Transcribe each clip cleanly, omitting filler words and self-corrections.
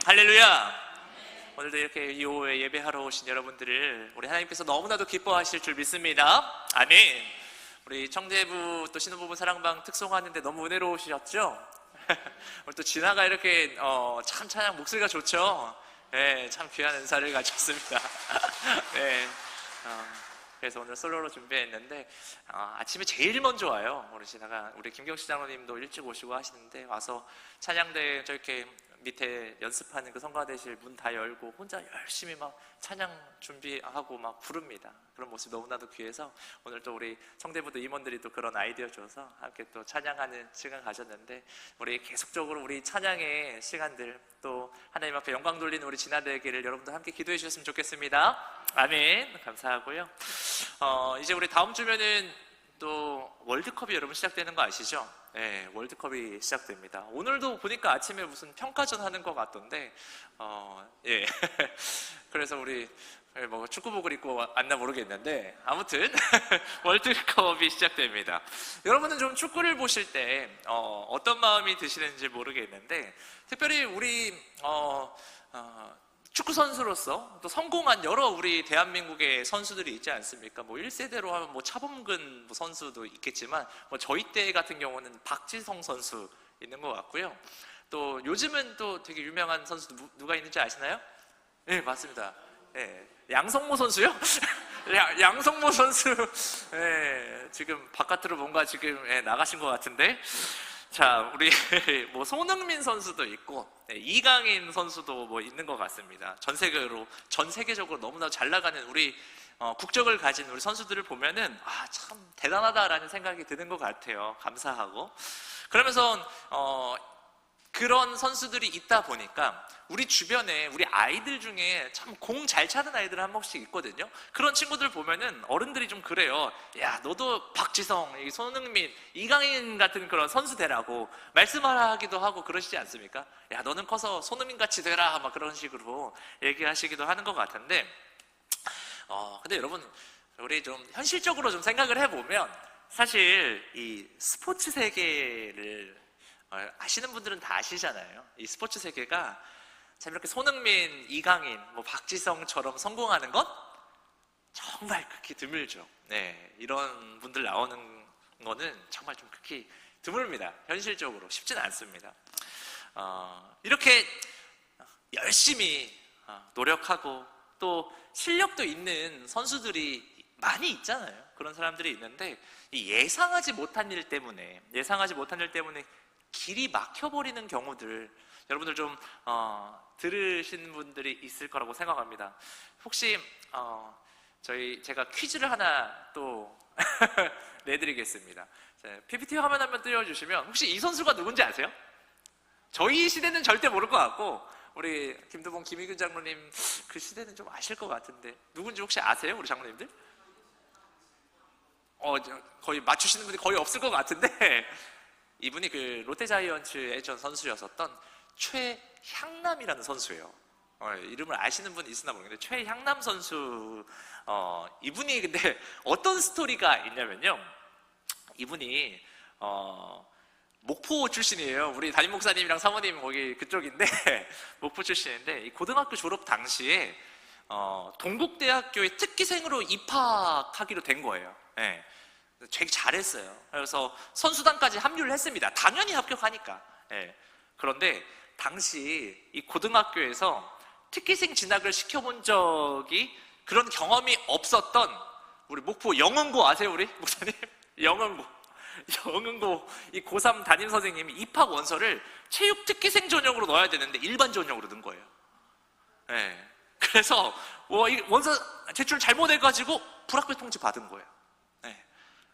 할렐루야. 오늘도 이렇게 이 오후에 예배하러 오신 여러분들을 우리 하나님께서 너무나도 기뻐하실 줄 믿습니다. 아멘. 우리 청재부 또 신혼부부 사랑방 특송하는데 너무 은혜로우셨죠? 오늘 또 진아가 이렇게 참 찬양 목소리가 좋죠? 네, 참 귀한 은사를 가졌습니다. 네. 그래서 오늘 솔로로 준비했는데 아침에 제일 먼저 와요. 우리 진아가, 우리 김경식 장로님도 일찍 오시고 하시는데 와서 찬양대 저렇게 밑에 연습하는 그 성가대실 문 다 열고 혼자 열심히 막 찬양 준비하고 막 부릅니다. 그런 모습 너무나도 귀해서 오늘 또 우리 성대부도 임원들이 또 그런 아이디어 줘서 함께 또 찬양하는 시간 가졌는데, 우리 계속적으로 우리 찬양의 시간들 또 하나님 앞에 영광 돌리는 우리 진아되기를 여러분도 함께 기도해 주셨으면 좋겠습니다. 아멘. 감사하고요. 이제 우리 다음 주면은 또 월드컵이 여러분 시작되는 거 아시죠? 네, 월드컵이 시작됩니다. 오늘도 보니까 아침에 무슨 평가전 하는 것 같던데, 예. 그래서 우리 뭐 축구복을 입고 왔나 모르겠는데 아무튼 월드컵이 시작됩니다. 여러분은 좀 축구를 보실 때 어떤 마음이 드시는지 모르겠는데, 특별히 우리 축구 선수로서 또 성공한 여러 우리 대한민국의 선수들이 있지 않습니까? 뭐 1세대로 하면 뭐 차범근 선수도 있겠지만, 뭐 저희 때 같은 경우는 박지성 선수 있는 것 같고요. 또 요즘은 또 되게 유명한 선수 누가 있는지 아시나요? 네, 맞습니다. 네, 양성모 선수요? 양성모 선수, 네, 지금 바깥으로 뭔가 지금 나가신 것 같은데. 자, 우리 뭐 손흥민 선수도 있고, 네, 이강인 선수도 뭐 있는 것 같습니다. 전 세계적으로 너무나 잘 나가는 우리 국적을 가진 우리 선수들을 보면은 참 대단하다라는 생각이 드는 것 같아요. 감사하고. 그러면서 그런 선수들이 있다 보니까 우리 주변에 우리 아이들 중에 참 공 잘 차는 아이들 한 명씩 있거든요. 그런 친구들 보면은 어른들이 좀 그래요. 야, 너도 박지성, 손흥민, 이강인 같은 그런 선수 되라고 말씀하기도 하고 그러시지 않습니까? 야, 너는 커서 손흥민 같이 되라, 막 그런 식으로 얘기하시기도 하는 것 같은데, 근데 여러분, 우리 좀 현실적으로 좀 생각을 해보면 사실 이 스포츠 세계를 아시는 분들은 다 아시잖아요. 이 스포츠 세계가 참 이렇게 손흥민, 이강인, 뭐 박지성처럼 성공하는 건 정말 극히 드물죠. 네, 이런 분들 나오는 거는 정말 좀 극히 드뭅니다. 현실적으로 쉽지는 않습니다. 이렇게 열심히 노력하고 또 실력도 있는 선수들이 많이 있잖아요. 그런 사람들이 있는데 이 예상하지 못한 일 때문에 길이 막혀버리는 경우들, 여러분들 좀 들으신 분들이 있을 거라고 생각합니다. 혹시 제가 퀴즈를 하나 또 내드리겠습니다. PPT 화면 한번 띄워주시면 혹시 이 선수가 누군지 아세요? 저희 시대는 절대 모를 것 같고 우리 김두봉, 김희균 장로님 그 시대는 좀 아실 것 같은데 누군지 혹시 아세요? 우리 장로님들? 거의 맞추시는 분이 거의 없을 것 같은데 이분이 그 롯데자이언츠 예전 선수였었던 최향남이라는 선수예요. 이름을 아시는 분이 있으나 모르겠는데 최향남 선수, 이분이 근데 어떤 스토리가 있냐면요, 이분이 목포 출신이에요. 우리 담임 목사님이랑 사모님 거기 그쪽인데 목포 출신인데 이 고등학교 졸업 당시에 동국대학교에 특기생으로 입학하기로 된 거예요. 네. 되게 잘했어요. 그래서 선수단까지 합류를 했습니다. 당연히 합격하니까. 네. 그런데 당시 이 고등학교에서 특기생 진학을 시켜본 적이, 그런 경험이 없었던 우리 목포 영흥고 아세요, 우리 목사님? 영흥고 이 고3 담임 선생님이 입학 원서를 체육 특기생 전형으로 넣어야 되는데 일반 전형으로 넣은 거예요. 네. 그래서 이 원서 제출 잘못해가지고 불합격 통지 받은 거예요. 네.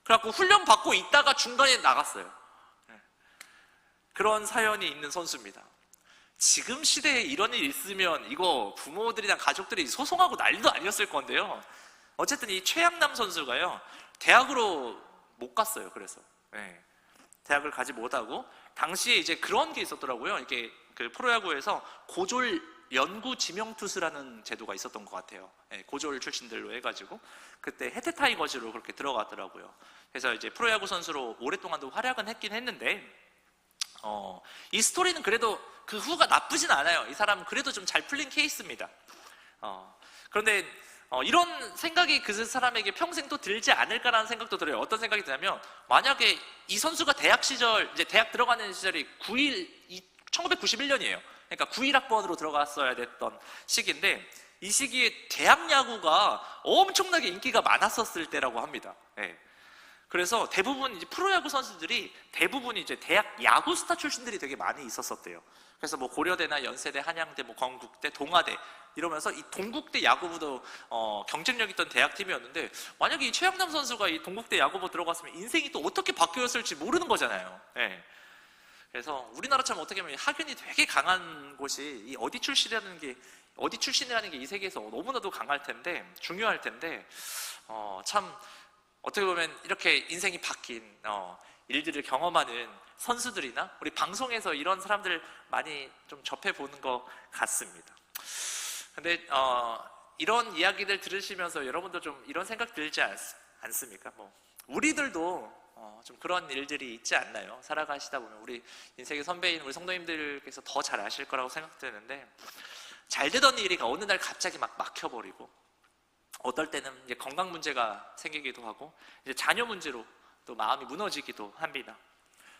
그래갖고 훈련 받고 있다가 중간에 나갔어요. 네. 그런 사연이 있는 선수입니다. 지금 시대에 이런 일이 있으면 이거 부모들이나 가족들이 소송하고 난리도 아니었을 건데요. 어쨌든 이 최양남 선수가요, 대학으로 못 갔어요. 그래서 네. 대학을 가지 못하고 당시에 이제 그런 게 있었더라고요. 이게 그 프로야구에서 고졸 연구 지명 투수라는 제도가 있었던 것 같아요. 네, 고졸 출신들로 해가지고 그때 해태 타이거즈로 그렇게 들어갔더라고요. 그래서 이제 프로야구 선수로 오랫동안도 활약은 했긴 했는데 이 스토리는 그래도 그 후가 나쁘진 않아요. 이 사람은 그래도 좀 잘 풀린 케이스입니다. 그런데 이런 생각이 그 사람에게 평생 또 들지 않을까라는 생각도 들어요. 어떤 생각이 드냐면, 만약에 이 선수가 대학 시절, 이제 대학 들어가는 시절이 1991년이에요. 그러니까 91학번으로 들어갔어야 됐던 시기인데, 이 시기에 대학 야구가 엄청나게 인기가 많았었을 때라고 합니다. 예. 그래서 대부분 이제 프로야구 선수들이 대부분 이제 대학 야구 스타 출신들이 되게 많이 있었었대요. 그래서 뭐 고려대나 연세대, 한양대, 뭐 건국대, 동아대 이러면서 이 동국대 야구부도 경쟁력 있던 대학팀이었는데, 만약에 이 최양남 선수가 이 동국대 야구부 들어갔으면 인생이 또 어떻게 바뀌었을지 모르는 거잖아요. 예. 그래서 우리나라처럼 어떻게 보면 학연이 되게 강한 곳이 이 어디 출신이라는 게 이 세계에서 너무나도 강할 텐데, 중요할 텐데, 참 어떻게 보면 이렇게 인생이 바뀐 일들을 경험하는 선수들이나 우리 방송에서 이런 사람들 많이 좀 접해보는 것 같습니다. 근데 이런 이야기들 들으시면서 여러분도 좀 이런 생각 들지 않습니까? 뭐 우리들도 좀 그런 일들이 있지 않나요? 살아가시다 보면 우리 인생의 선배인 우리 성도님들께서 더 잘 아실 거라고 생각되는데, 잘 되던 일이 어느 날 갑자기 막 막혀버리고, 어떨 때는 이제 건강 문제가 생기기도 하고, 이제 자녀 문제로 또 마음이 무너지기도 합니다.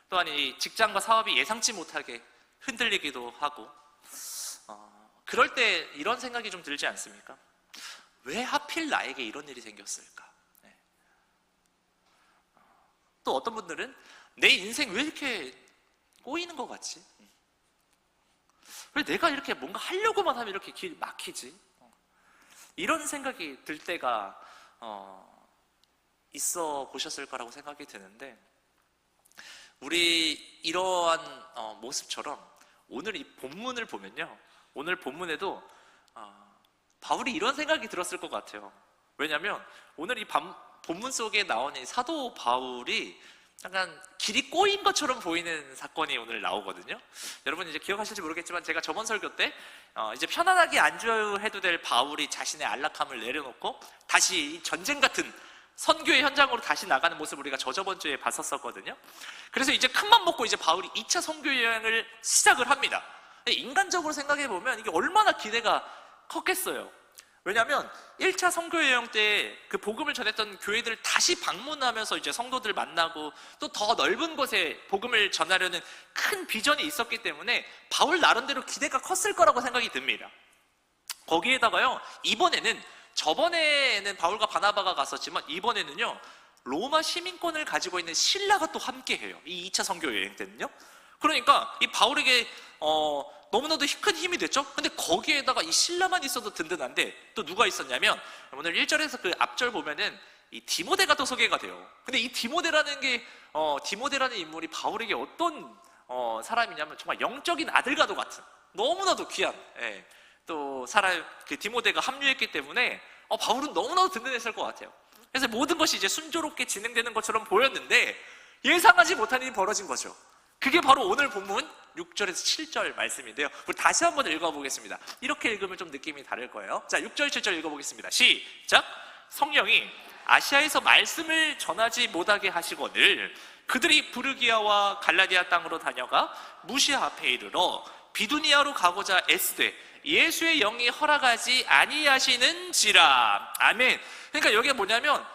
또한 이 직장과 사업이 예상치 못하게 흔들리기도 하고, 그럴 때 이런 생각이 좀 들지 않습니까? 왜 하필 나에게 이런 일이 생겼을까? 네. 또 어떤 분들은 내 인생 왜 이렇게 꼬이는 것 같지? 왜 내가 이렇게 뭔가 하려고만 하면 이렇게 길 막히지? 이런 생각이 들 때가 있어 보셨을 거라고 생각이 드는데, 우리 이러한 모습처럼 오늘 이 본문을 보면요, 오늘 본문에도 바울이 이런 생각이 들었을 것 같아요. 왜냐하면 오늘 이 본문 속에 나온 이 사도 바울이 약간 길이 꼬인 것처럼 보이는 사건이 오늘 나오거든요. 여러분 이제 기억하실지 모르겠지만, 제가 저번 설교 때 이제 편안하게 안주해도 될 바울이 자신의 안락함을 내려놓고 다시 이 전쟁 같은 선교의 현장으로 다시 나가는 모습을 우리가 저번 주에 봤었거든요. 그래서 이제 큰맘 먹고 이제 바울이 2차 선교 여행을 시작을 합니다. 인간적으로 생각해 보면 이게 얼마나 기대가 컸겠어요. 왜냐하면 1차 선교 여행 때 그 복음을 전했던 교회들을 다시 방문하면서 이제 성도들 만나고 또 더 넓은 곳에 복음을 전하려는 큰 비전이 있었기 때문에 바울 나름대로 기대가 컸을 거라고 생각이 듭니다. 거기에다가요, 이번에는, 저번에는 바울과 바나바가 갔었지만 이번에는요, 로마 시민권을 가지고 있는 신라가 또 함께 해요. 이 2차 선교 여행 때는요. 그러니까 이 바울에게 너무나도 큰 힘이 됐죠. 근데 거기에다가 이 신라만 있어도 든든한데, 또 누가 있었냐면 오늘 1절에서 그 앞절 보면은 이 디모데가 또 소개가 돼요. 근데 이 디모데라는 인물이 바울에게 어떤 사람이냐면 정말 영적인 아들과도 같은, 너무나도 귀한 또 사람, 그 디모데가 합류했기 때문에 바울은 너무나도 든든했을 것 같아요. 그래서 모든 것이 이제 순조롭게 진행되는 것처럼 보였는데, 예상하지 못한 일이 벌어진 거죠. 그게 바로 오늘 본문 6절에서 7절 말씀인데요, 우리 다시 한번 읽어보겠습니다. 이렇게 읽으면 좀 느낌이 다를 거예요. 자, 6절 7절 읽어보겠습니다. 시작. 성령이 아시아에서 말씀을 전하지 못하게 하시거늘 그들이 부르기아와 갈라디아 땅으로 다녀가 무시아 앞에 이르러 비두니아로 가고자 애쓰되 예수의 영이 허락하지 아니하시는지라. 아멘. 그러니까 여기가 뭐냐면,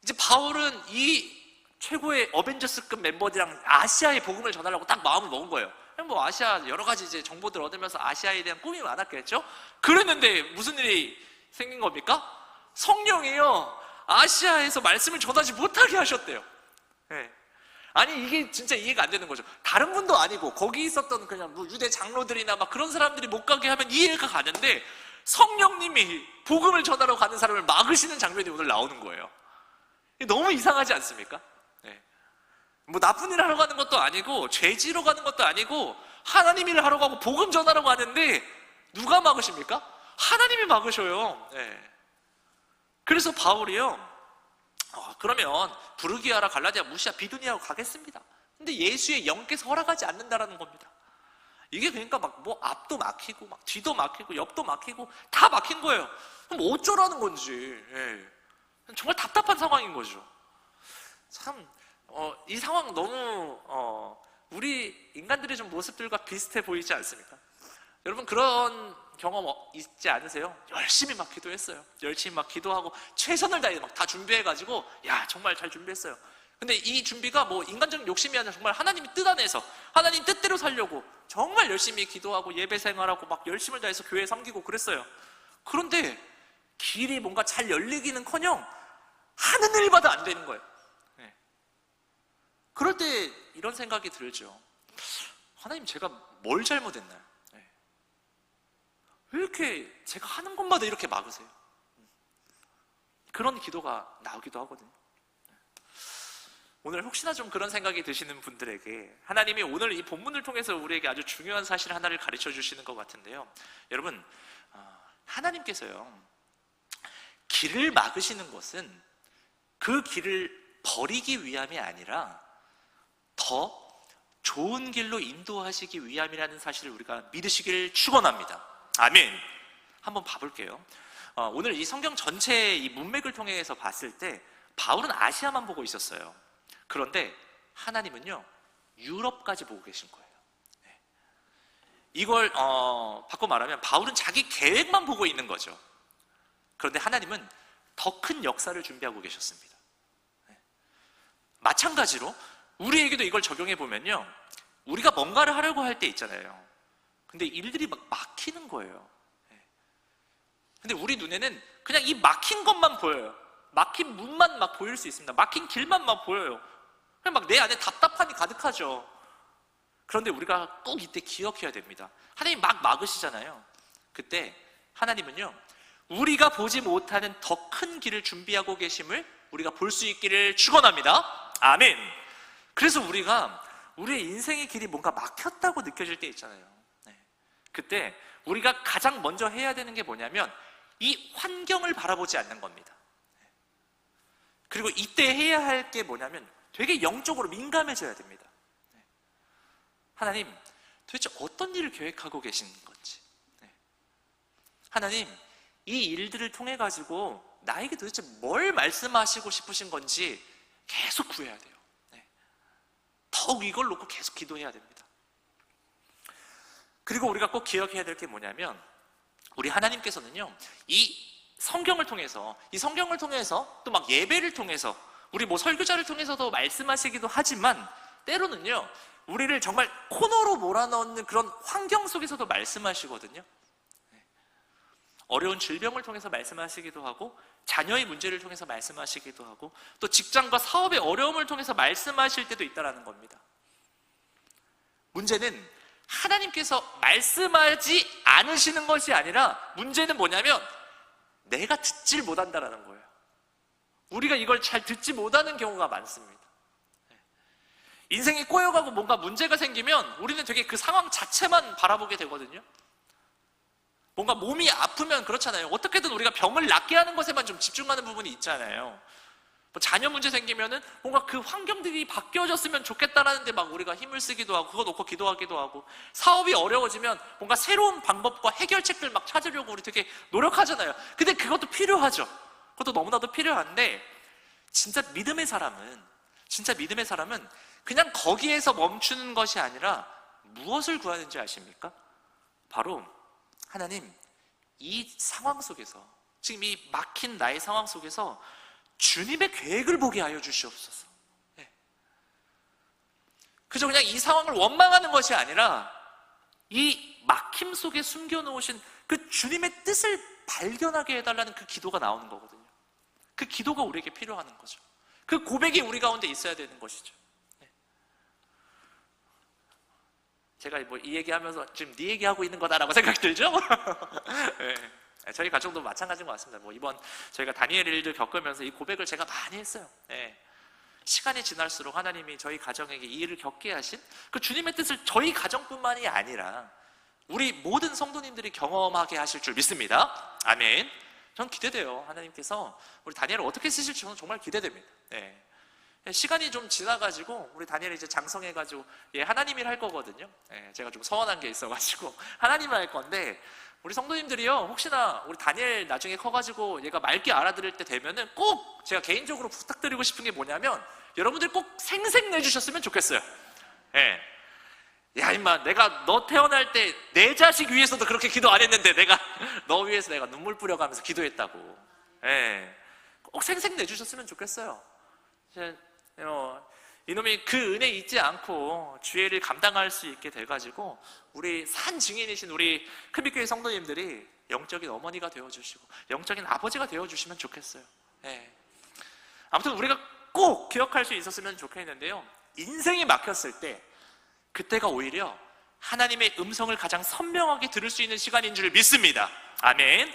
이제 바울은 이 최고의 어벤져스급 멤버들이랑 아시아의 복음을 전하려고 딱 마음을 먹은 거예요. 뭐 아시아 여러 가지 이제 정보들 얻으면서 아시아에 대한 꿈이 많았겠죠. 그랬는데 무슨 일이 생긴 겁니까? 성령이요, 아시아에서 말씀을 전하지 못하게 하셨대요. 네. 아니 이게 진짜 이해가 안 되는 거죠. 다른 분도 아니고 거기 있었던 그냥 뭐 유대 장로들이나 막 그런 사람들이 못 가게 하면 이해가 가는데, 성령님이 복음을 전하러 가는 사람을 막으시는 장면이 오늘 나오는 거예요. 너무 이상하지 않습니까? 네. 뭐 나쁜 일을 하러 가는 것도 아니고 죄 지러 가는 것도 아니고 하나님 일을 하러 가고 복음 전하러 가는데 누가 막으십니까? 하나님이 막으셔요. 네. 그래서 바울이요, 그러면 부르기아라 갈라디아 무시아 비두니아로 가겠습니다. 근데 예수의 영께서 허락하지 않는다라는 겁니다. 이게 그러니까 막 뭐 앞도 막히고 막 뒤도 막히고 옆도 막히고 다 막힌 거예요. 그럼 어쩌라는 건지. 예. 정말 답답한 상황인 거죠. 참 이 상황 너무 우리 인간들의 좀 모습들과 비슷해 보이지 않습니까? 여러분 그런 경험 있지 않으세요? 열심히 막 기도했어요. 열심히 막 기도하고 최선을 다해 막 다 준비해가지고 야 정말 잘 준비했어요. 근데 이 준비가 뭐 인간적인 욕심이 아니라 정말 하나님이 뜻 안에서 하나님 뜻대로 살려고 정말 열심히 기도하고 예배 생활하고 막 열심을 다해서 교회 섬기고 그랬어요. 그런데 길이 뭔가 잘 열리기는커녕 하는 일마다 안 되는 거예요. 네. 그럴 때 이런 생각이 들죠. 하나님 제가 뭘 잘못했나요? 네. 왜 이렇게 제가 하는 것마다 이렇게 막으세요? 그런 기도가 나오기도 하거든요. 오늘 혹시나 좀 그런 생각이 드시는 분들에게 하나님이 오늘 이 본문을 통해서 우리에게 아주 중요한 사실 하나를 가르쳐 주시는 것 같은데요. 여러분 하나님께서요 길을 막으시는 것은 그 길을 버리기 위함이 아니라 더 좋은 길로 인도하시기 위함이라는 사실을 우리가 믿으시길 축원합니다. 아멘. 한번 봐볼게요. 오늘 이 성경 전체의 이 문맥을 통해서 봤을 때 바울은 아시아만 보고 있었어요. 그런데 하나님은요 유럽까지 보고 계신 거예요. 이걸 바꿔 말하면 바울은 자기 계획만 보고 있는 거죠. 그런데 하나님은 더 큰 역사를 준비하고 계셨습니다. 마찬가지로 우리에게도 이걸 적용해 보면요 우리가 뭔가를 하려고 할 때 있잖아요. 근데 일들이 막 막히는 거예요. 근데 우리 눈에는 그냥 이 막힌 것만 보여요. 막힌 문만 막 보일 수 있습니다. 막힌 길만 막 보여요. 그냥 막 내 안에 답답함이 가득하죠. 그런데 우리가 꼭 이때 기억해야 됩니다. 하나님 막 막으시잖아요. 그때 하나님은요 우리가 보지 못하는 더 큰 길을 준비하고 계심을 우리가 볼 수 있기를 축원합니다. 아멘. 그래서 우리가 우리의 인생의 길이 뭔가 막혔다고 느껴질 때 있잖아요. 그때 우리가 가장 먼저 해야 되는 게 뭐냐면 이 환경을 바라보지 않는 겁니다. 그리고 이때 해야 할 게 뭐냐면 되게 영적으로 민감해져야 됩니다. 하나님 도대체 어떤 일을 계획하고 계신 건지, 하나님 이 일들을 통해 가지고 나에게 도대체 뭘 말씀하시고 싶으신 건지 계속 구해야 돼요. 더욱 이걸 놓고 계속 기도해야 됩니다. 그리고 우리가 꼭 기억해야 될 게 뭐냐면 우리 하나님께서는요 이 성경을 통해서 또 막 예배를 통해서 우리 뭐 설교자를 통해서도 말씀하시기도 하지만 때로는요 우리를 정말 코너로 몰아넣는 그런 환경 속에서도 말씀하시거든요. 어려운 질병을 통해서 말씀하시기도 하고 자녀의 문제를 통해서 말씀하시기도 하고 또 직장과 사업의 어려움을 통해서 말씀하실 때도 있다는 겁니다. 문제는 하나님께서 말씀하지 않으시는 것이 아니라 문제는 뭐냐면 내가 듣질 못한다는 거예요. 우리가 이걸 잘 듣지 못하는 경우가 많습니다. 인생이 꼬여가고 뭔가 문제가 생기면 우리는 되게 그 상황 자체만 바라보게 되거든요. 뭔가 몸이 아프면 그렇잖아요. 어떻게든 우리가 병을 낫게 하는 것에만 좀 집중하는 부분이 있잖아요. 뭐 자녀 문제 생기면은 뭔가 그 환경들이 바뀌어졌으면 좋겠다라는데 막 우리가 힘을 쓰기도 하고 그거 놓고 기도하기도 하고 사업이 어려워지면 뭔가 새로운 방법과 해결책들 막 찾으려고 우리 되게 노력하잖아요. 근데 그것도 필요하죠. 그것도 너무나도 필요한데 진짜 믿음의 사람은 그냥 거기에서 멈추는 것이 아니라 무엇을 구하는지 아십니까? 바로 하나님 이 상황 속에서 지금 이 막힌 나의 상황 속에서 주님의 계획을 보게 하여 주시옵소서. 그저 그냥 이 상황을 원망하는 것이 아니라 이 막힘 속에 숨겨놓으신 그 주님의 뜻을 발견하게 해달라는 그 기도가 나오는 거거든요. 그 기도가 우리에게 필요한 거죠. 그 고백이 우리 가운데 있어야 되는 것이죠. 제가 뭐 이 얘기하면서 지금 네 얘기하고 있는 거다라고 생각이 들죠? 네. 저희 가정도 마찬가지인 것 같습니다. 뭐 이번 저희가 다니엘 일들 겪으면서 이 고백을 제가 많이 했어요. 네. 시간이 지날수록 하나님이 저희 가정에게 이 일을 겪게 하신 그 주님의 뜻을 저희 가정뿐만이 아니라 우리 모든 성도님들이 경험하게 하실 줄 믿습니다. 아멘. 전 기대돼요. 하나님께서 우리 다니엘을 어떻게 쓰실지 저는 정말 기대됩니다. 네. 시간이 좀 지나가지고 우리 다니엘이 이제 장성해가지고 하나님 일 할 거거든요. 제가 좀 서운한 게 있어가지고 하나님을 할 건데 우리 성도님들이요 혹시나 우리 다니엘 나중에 커가지고 얘가 맑게 알아들을 때 되면은 꼭 제가 개인적으로 부탁드리고 싶은 게 뭐냐면 여러분들 꼭 생색 내주셨으면 좋겠어요. 야 임마, 내가 너 태어날 때 내 자식 위해서도 그렇게 기도 안 했는데 내가 너 위해서 내가 눈물 뿌려가면서 기도했다고. 예, 꼭 생생 내주셨으면 좋겠어요. 이놈이 그 은혜 잊지 않고 주의를 감당할 수 있게 돼가지고 우리 산 증인이신 우리 큰빛교회 성도님들이 영적인 어머니가 되어주시고 영적인 아버지가 되어주시면 좋겠어요. 예. 아무튼 우리가 꼭 기억할 수 있었으면 좋겠는데요, 인생이 막혔을 때 그때가 오히려 하나님의 음성을 가장 선명하게 들을 수 있는 시간인 줄 믿습니다. 아멘.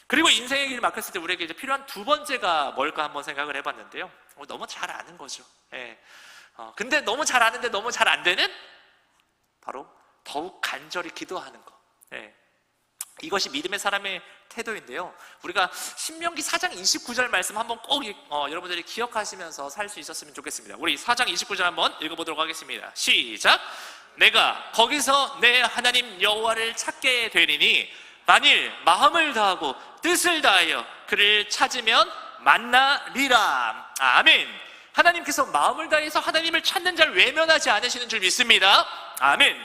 그리고 인생의 길이 막혔을 때 우리에게 이제 필요한 두 번째가 뭘까 한번 생각을 해봤는데요, 너무 잘 아는 거죠. 예. 근데 너무 잘 아는데 너무 잘 안 되는, 바로 더욱 간절히 기도하는 거. 예. 이것이 믿음의 사람의 태도인데요, 우리가 신명기 4장 29절 말씀 한번 꼭 여러분들이 기억하시면서 살 수 있었으면 좋겠습니다. 우리 4장 29절 한번 읽어보도록 하겠습니다. 시작. 내가 거기서 내 하나님 여호와를 찾게 되리니 만일 마음을 다하고 뜻을 다하여 그를 찾으면 만나리라. 아멘. 하나님께서 마음을 다해서 하나님을 찾는 자를 외면하지 않으시는 줄 믿습니다. 아멘.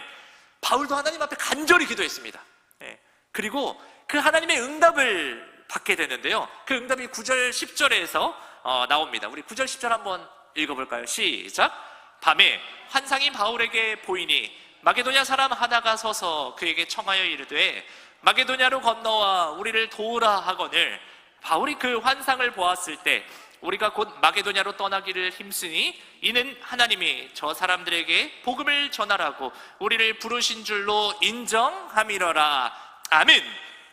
바울도 하나님 앞에 간절히 기도했습니다. 예. 그리고 그 하나님의 응답을 받게 되는데요, 그 응답이 9절 10절에서 나옵니다. 우리 9절 10절 한번 읽어볼까요? 시작. 밤에 환상이 바울에게 보이니 마게도냐 사람 하나가 서서 그에게 청하여 이르되 마게도냐로 건너와 우리를 도우라 하거늘 바울이 그 환상을 보았을 때 우리가 곧 마게도냐로 떠나기를 힘쓰니 이는 하나님이 저 사람들에게 복음을 전하라고 우리를 부르신 줄로 인정함이러라. 아멘.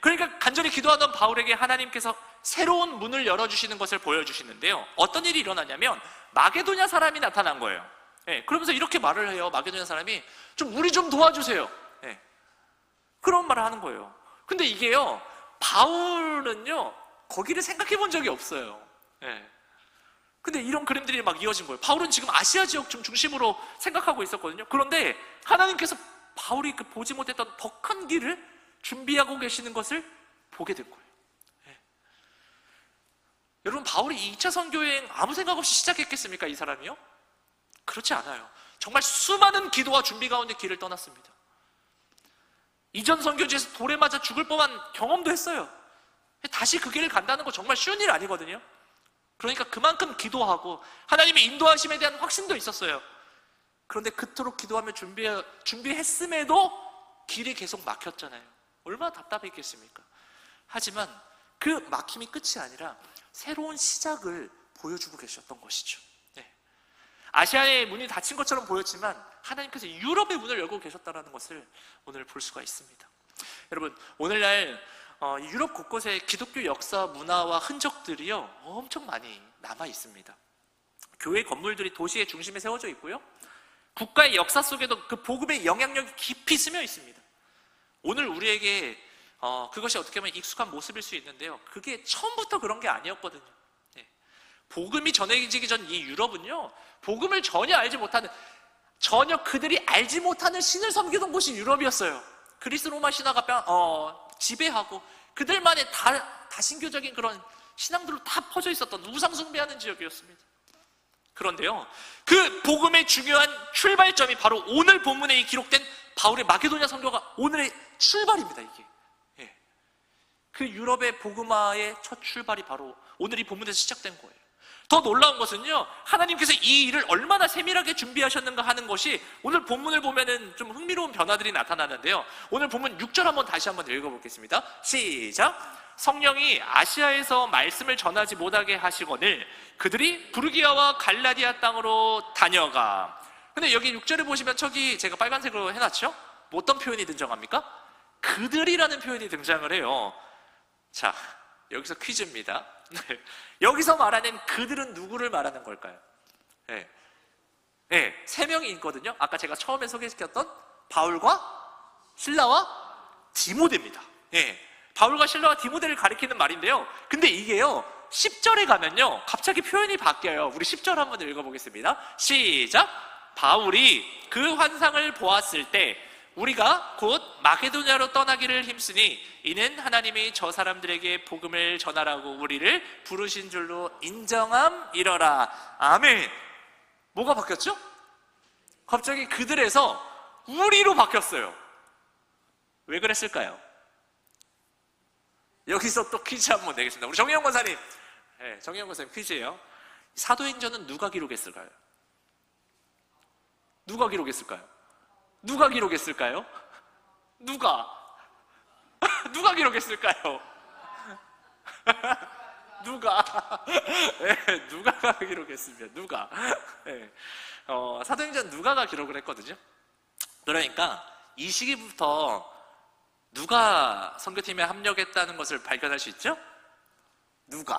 그러니까 간절히 기도하던 바울에게 하나님께서 새로운 문을 열어주시는 것을 보여주시는데요, 어떤 일이 일어나냐면 마게도냐 사람이 나타난 거예요. 예, 그러면서 이렇게 말을 해요. 마게도냐 사람이 우리 좀 도와주세요. 예, 그런 말을 하는 거예요. 근데 이게요, 바울은요 거기를 생각해 본 적이 없어요. 예. 근데 이런 그림들이 막 이어진 거예요. 바울은 지금 아시아 지역 좀 중심으로 생각하고 있었거든요. 그런데 하나님께서 바울이 그 보지 못했던 더 큰 길을 준비하고 계시는 것을 보게 된 거예요. 예. 여러분, 바울이 2차 선교여행 아무 생각 없이 시작했겠습니까? 이 사람이요? 그렇지 않아요. 정말 수많은 기도와 준비 가운데 길을 떠났습니다. 이전 선교지에서 돌에 맞아 죽을 뻔한 경험도 했어요. 다시 그 길을 간다는 거 정말 쉬운 일 아니거든요. 그러니까 그만큼 기도하고 하나님의 인도하심에 대한 확신도 있었어요. 그런데 그토록 기도하며 준비했음에도 길이 계속 막혔잖아요. 얼마나 답답했겠습니까? 하지만 그 막힘이 끝이 아니라 새로운 시작을 보여주고 계셨던 것이죠. 네. 아시아의 문이 닫힌 것처럼 보였지만 하나님께서 유럽의 문을 열고 계셨다는 것을 오늘 볼 수가 있습니다. 여러분, 오늘날 유럽 곳곳에 기독교 역사, 문화와 흔적들이요 엄청 많이 남아 있습니다. 교회 건물들이 도시의 중심에 세워져 있고요, 국가의 역사 속에도 그 복음의 영향력이 깊이 스며 있습니다. 오늘 우리에게 그것이 어떻게 보면 익숙한 모습일 수 있는데요, 그게 처음부터 그런 게 아니었거든요. 네. 복음이 전해지기 전 이 유럽은요, 복음을 전혀 알지 못하는, 전혀 그들이 알지 못하는 신을 섬기던 곳이 유럽이었어요. 그리스 로마 신화가 지배하고 그들만의 다신교적인 그런 신앙들로 다 퍼져 있었던 우상 숭배하는 지역이었습니다. 그런데요, 그 복음의 중요한 출발점이 바로 오늘 본문에 기록된 바울의 마게도냐 선교가 오늘의 출발입니다. 이게 그 유럽의 복음화의 첫 출발이 바로 오늘 이 본문에서 시작된 거예요. 더 놀라운 것은요, 하나님께서 이 일을 얼마나 세밀하게 준비하셨는가 하는 것이 오늘 본문을 보면은 좀 흥미로운 변화들이 나타나는데요, 오늘 본문 6절 한번 다시 한번 읽어보겠습니다. 시작. 성령이 아시아에서 말씀을 전하지 못하게 하시거늘 그들이 부르기아와 갈라디아 땅으로 다녀가. 근데 여기 6절에 보시면 저기 제가 빨간색으로 해놨죠? 뭐 어떤 표현이 등장합니까? 그들이라는 표현이 등장을 해요. 자, 여기서 퀴즈입니다. 여기서 말하는 그들은 누구를 말하는 걸까요? 세 명이 있거든요. 아까 제가 처음에 소개시켰던 바울과 실라와 디모데입니다. 바울과 실라와 디모데를 가리키는 말인데요, 근데 이게요 10절에 가면요 갑자기 표현이 바뀌어요. 우리 10절 한번 읽어보겠습니다. 시작. 바울이 그 환상을 보았을 때 우리가 곧 마게도냐로 떠나기를 힘쓰니 이는 하나님이 저 사람들에게 복음을 전하라고 우리를 부르신 줄로 인정함이러라. 아멘. 뭐가 바뀌었죠? 갑자기 그들에서 우리로 바뀌었어요. 왜 그랬을까요? 여기서 또 퀴즈 한번 내겠습니다. 우리 정혜영 권사님, 네, 정혜영 권사님 퀴즈예요. 사도행전은 누가 기록했을까요? 누가 기록했을까요? 누가 기록했을까요? 누가? 누가 기록했을까요? 누가? 네, 누가가 기록했습니다. 누가? 네. 사도행전 누가가 기록을 했거든요. 그러니까 이 시기부터 누가 선교팀에 합력했다는 것을 발견할 수 있죠? 누가?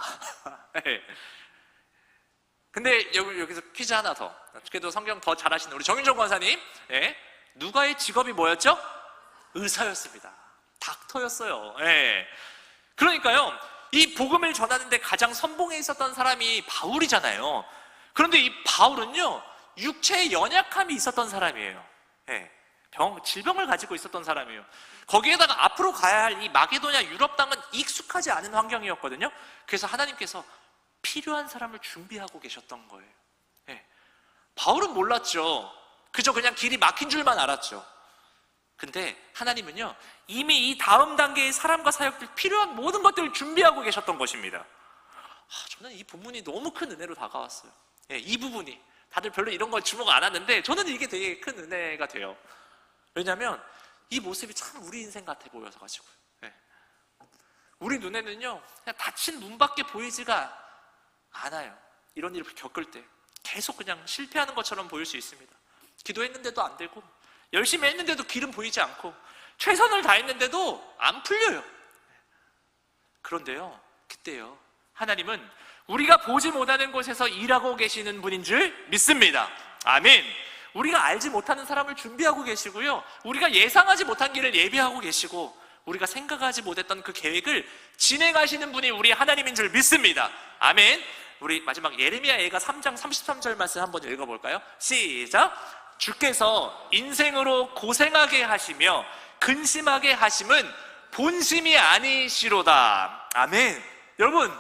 네. 근데 여기서 퀴즈 하나 더. 그래도 성경 더 잘 아시는 우리 정윤정 권사님, 네. 누가의 직업이 뭐였죠? 의사였습니다. 닥터였어요. 네. 그러니까요, 이 복음을 전하는데 가장 선봉에 있었던 사람이 바울이잖아요. 그런데 이 바울은요, 육체에 연약함이 있었던 사람이에요. 네. 질병을 가지고 있었던 사람이에요. 거기에다가 앞으로 가야 할 이 마게도냐 유럽 땅은 익숙하지 않은 환경이었거든요. 그래서 하나님께서 필요한 사람을 준비하고 계셨던 거예요. 네. 바울은 몰랐죠. 그저 그냥 길이 막힌 줄만 알았죠. 근데 하나님은요, 이미 이 다음 단계의 사람과 사역들 필요한 모든 것들을 준비하고 계셨던 것입니다. 저는 이 본문이 너무 큰 은혜로 다가왔어요. 네, 이 부분이 다들 별로 이런 걸 주목 안 하는데 저는 이게 되게 큰 은혜가 돼요. 왜냐하면 이 모습이 참 우리 인생 같아 보여서 가지고요. 네. 우리 눈에는요, 그냥 닫힌 문밖에 보이지가 않아요. 이런 일을 겪을 때 계속 그냥 실패하는 것처럼 보일 수 있습니다. 기도했는데도 안 되고, 열심히 했는데도 길은 보이지 않고, 최선을 다했는데도 안 풀려요. 그런데요, 그때요, 하나님은 우리가 보지 못하는 곳에서 일하고 계시는 분인 줄 믿습니다. 아멘. 우리가 알지 못하는 사람을 준비하고 계시고요, 우리가 예상하지 못한 길을 예비하고 계시고, 우리가 생각하지 못했던 그 계획을 진행하시는 분이 우리 하나님인 줄 믿습니다. 아멘. 우리 마지막 예레미야 예가 3장 33절 말씀 한번 읽어볼까요? 시작. 주께서 인생으로 고생하게 하시며 근심하게 하심은 본심이 아니시로다. 아멘. 여러분,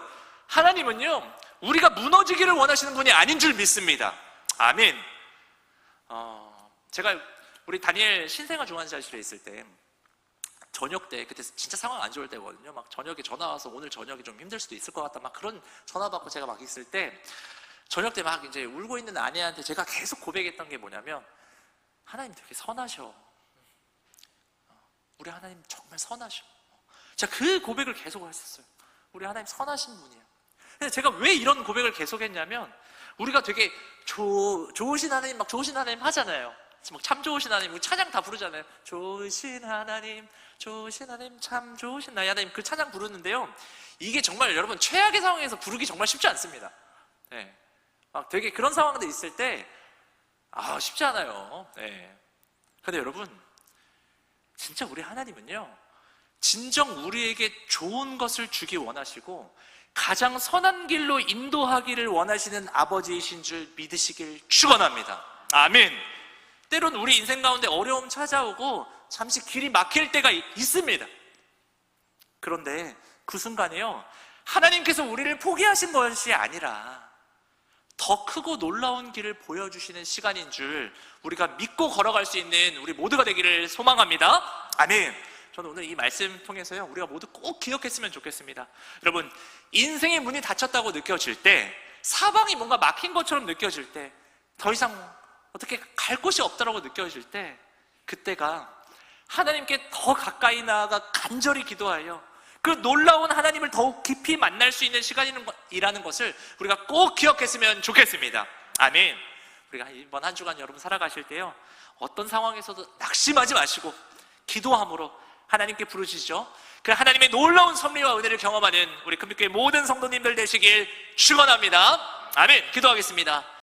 하나님은요, 우리가 무너지기를 원하시는 분이 아닌 줄 믿습니다. 아멘. 제가 우리 다니엘 신생아 중환자실에 있을 때 저녁 때, 그때 진짜 상황 안 좋을 때거든요. 막 저녁에 전화 와서 오늘 저녁이 좀 힘들 수도 있을 것 같다, 막 그런 전화 받고 제가 막 있을 때, 저녁 때 막 이제 울고 있는 아내한테 제가 계속 고백했던 게 뭐냐면, 하나님 되게 선하셔. 우리 하나님 정말 선하셔. 제가 그 고백을 계속 했었어요. 우리 하나님 선하신 분이에요. 근데 제가 왜 이런 고백을 계속 했냐면, 우리가 되게 좋으신 하나님, 막 좋으신 하나님 하잖아요. 막 참 좋으신 하나님, 우리 찬양 다 부르잖아요. 좋으신 하나님, 좋으신 하나님, 참 좋으신 나의 하나님, 그 찬양 부르는데요, 이게 정말 여러분 최악의 상황에서 부르기 정말 쉽지 않습니다. 네. 막 되게 그런 상황들 있을 때 쉽지 않아요. 네. 근데 여러분, 진짜 우리 하나님은요, 진정 우리에게 좋은 것을 주기 원하시고 가장 선한 길로 인도하기를 원하시는 아버지이신 줄 믿으시길 축원합니다. 아멘. 때론 우리 인생 가운데 어려움 찾아오고 잠시 길이 막힐 때가 있습니다. 그런데 그 순간에요, 하나님께서 우리를 포기하신 것이 아니라 더 크고 놀라운 길을 보여주시는 시간인 줄 우리가 믿고 걸어갈 수 있는 우리 모두가 되기를 소망합니다. 아멘. 저는 오늘 이 말씀 통해서요, 우리가 모두 꼭 기억했으면 좋겠습니다. 여러분, 인생의 문이 닫혔다고 느껴질 때, 사방이 뭔가 막힌 것처럼 느껴질 때, 더 이상 어떻게 갈 곳이 없다고 느껴질 때, 그때가 하나님께 더 가까이 나아가 간절히 기도하여 그 놀라운 하나님을 더욱 깊이 만날 수 있는 시간이라는 것을 우리가 꼭 기억했으면 좋겠습니다. 아멘. 우리가 이번 한 주간 여러분 살아가실 때요, 어떤 상황에서도 낙심하지 마시고 기도함으로 하나님께 부르시죠. 그 하나님의 놀라운 섭리와 은혜를 경험하는 우리 금빛교회 모든 성도님들 되시길 축원합니다. 아멘. 기도하겠습니다.